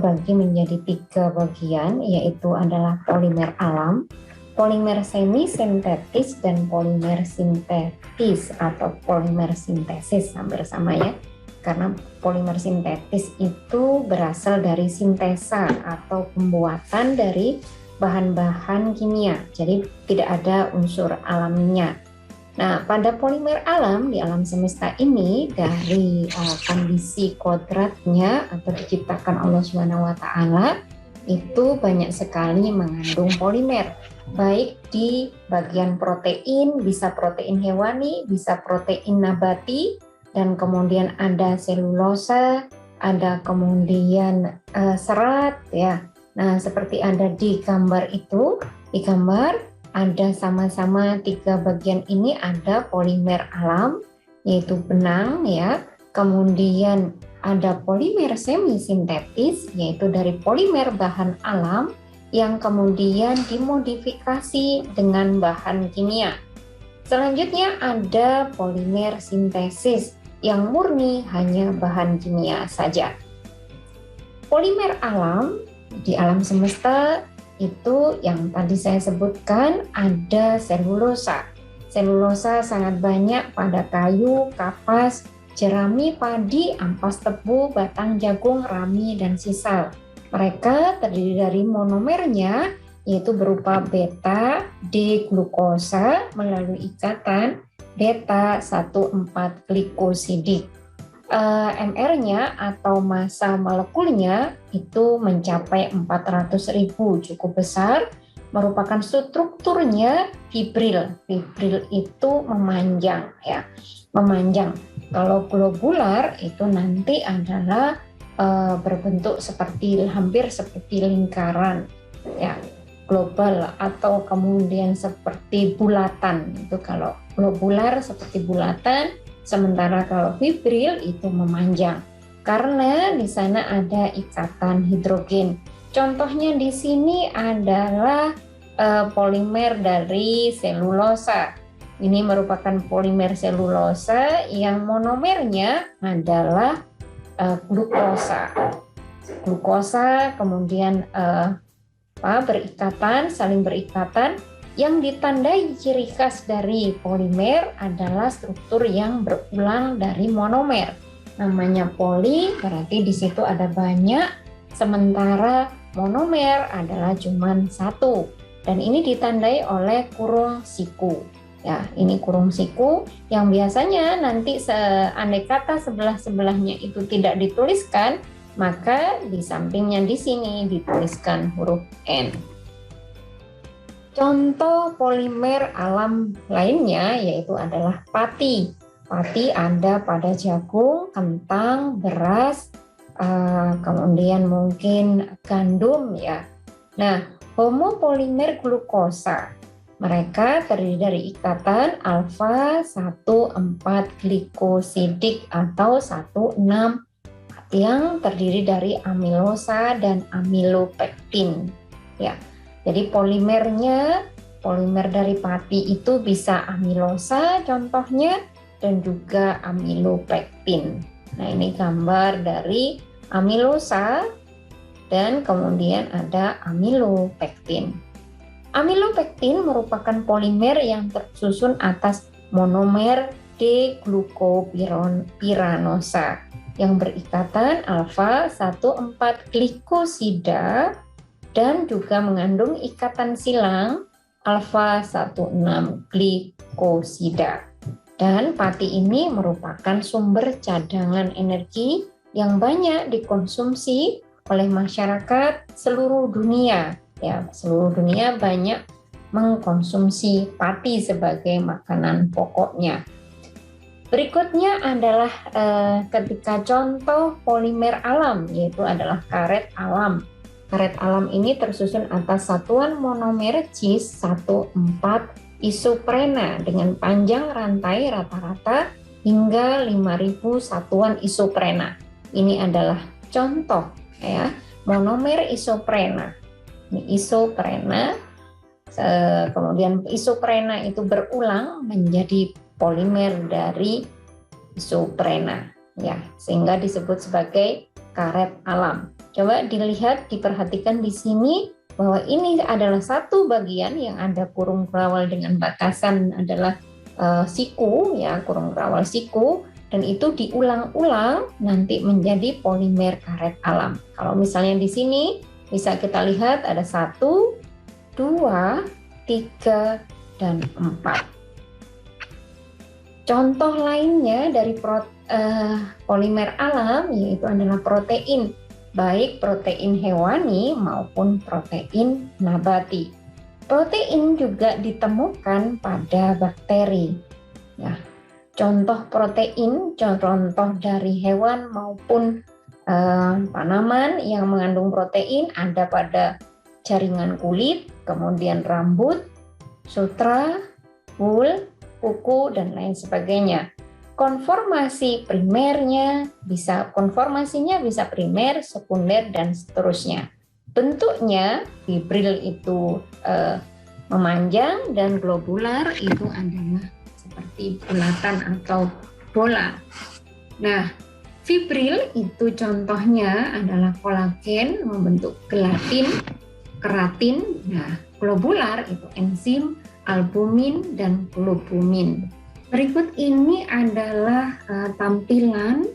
terbagi menjadi 3 bagian, yaitu adalah polimer alam, polimer semi-sintetis, dan polimer sintetis atau polimer sintesis, hampir sama ya. Karena polimer sintetis itu berasal dari sintesa atau pembuatan dari bahan-bahan kimia, jadi tidak ada unsur alaminya. Nah, pada polimer alam di alam semesta ini dari kondisi kodratnya atau diciptakan Allah Subhanahu wa taala itu banyak sekali mengandung polimer, baik di bagian protein, bisa protein hewani, bisa protein nabati, dan kemudian ada selulosa, ada kemudian serat ya. Nah, seperti ada di gambar itu, di gambar ada sama-sama 3 bagian ini, ada polimer alam yaitu benang ya, kemudian ada polimer semi-sintetis yaitu dari polimer bahan alam yang kemudian dimodifikasi dengan bahan kimia. Selanjutnya ada polimer sintesis yang murni hanya bahan kimia saja. Polimer alam di alam semesta itu yang tadi saya sebutkan, ada selulosa. Selulosa sangat banyak pada kayu, kapas, jerami, padi, ampas tebu, batang jagung, rami, dan sisal. Mereka terdiri dari monomernya, yaitu berupa beta-D-glukosa melalui ikatan beta-1,4-glikosidik. MR-nya atau massa molekulnya itu mencapai 400.000, cukup besar, merupakan strukturnya fibril. Fibril itu memanjang ya, memanjang. Kalau globular itu nanti adalah berbentuk seperti hampir seperti lingkaran ya, global, atau kemudian seperti bulatan. Itu kalau globular seperti bulatan, sementara kalau fibril itu memanjang karena di sana ada ikatan hidrogen. Contohnya di sini adalah polimer dari selulosa. Ini merupakan polimer selulosa yang monomernya adalah glukosa. Glukosa kemudian berikatan, saling berikatan. Yang ditandai ciri khas dari polimer adalah struktur yang berulang dari monomer. Namanya poli, berarti di situ ada banyak, sementara monomer adalah cuma 1. Dan ini ditandai oleh kurung siku. Ya, ini kurung siku yang biasanya nanti andai kata sebelah-sebelahnya itu tidak dituliskan, maka di sampingnya di sini dituliskan huruf N. Contoh polimer alam lainnya yaitu adalah pati. Pati ada pada jagung, kentang, beras, kemudian mungkin gandum ya. Nah, homopolimer glukosa, mereka terdiri dari ikatan alfa-1,4-glikosidik atau 1,6 yang terdiri dari amilosa dan amilopektin ya. Jadi polimer dari pati itu bisa amilosa contohnya dan juga amilopektin. Nah, ini gambar dari amilosa dan kemudian ada amilopektin. Amilopektin merupakan polimer yang tersusun atas monomer D-glukopiranosa yang berikatan alfa-1,4-glikosida dan juga mengandung ikatan silang alfa-1,6-glikosida. Dan pati ini merupakan sumber cadangan energi yang banyak dikonsumsi oleh masyarakat seluruh dunia. Ya, seluruh dunia banyak mengkonsumsi pati sebagai makanan pokoknya. Berikutnya adalah ketika contoh polimer alam, yaitu adalah karet alam. Karet alam ini tersusun atas satuan monomer cis 1,4 isoprena dengan panjang rantai rata-rata hingga 5.000 satuan isoprena. Ini adalah contoh ya, monomer isoprena. Ini isoprena, kemudian isoprena itu berulang menjadi polimer dari isoprena ya, sehingga disebut sebagai karet alam. Coba dilihat, diperhatikan di sini bahwa ini adalah satu bagian yang ada kurung kerawal dengan batasan adalah siku, ya, kurung kerawal siku, dan itu diulang-ulang nanti menjadi polimer karet alam. Kalau misalnya di sini bisa kita lihat ada 1, 2, 3, dan 4. Contoh lainnya dari polimer alam yaitu adalah protein, baik protein hewani maupun protein nabati. Protein juga ditemukan pada bakteri. Ya, contoh protein, contoh dari hewan maupun tanaman yang mengandung protein ada pada jaringan kulit, kemudian rambut, sutra, wool, kuku, dan lain sebagainya. Konformasinya bisa primer, sekunder, dan seterusnya. Bentuknya fibril itu memanjang dan globular itu adalah seperti bulatan atau bola. Nah, fibril itu contohnya adalah kolagen membentuk gelatin, keratin. Nah, globular itu enzim, albumin, dan globumin. Berikut ini adalah tampilan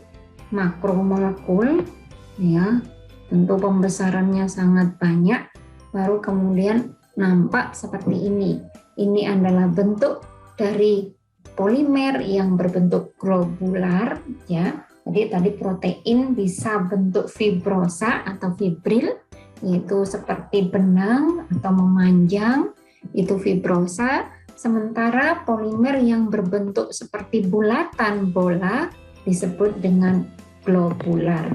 makromolekul, ya. Tentu pembesarannya sangat banyak, baru kemudian nampak seperti ini. Ini adalah bentuk dari polimer yang berbentuk globular, ya. Jadi tadi protein bisa bentuk fibrosa atau fibril, yaitu seperti benang atau memanjang, itu fibrosa. Sementara polimer yang berbentuk seperti bulatan bola disebut dengan globular.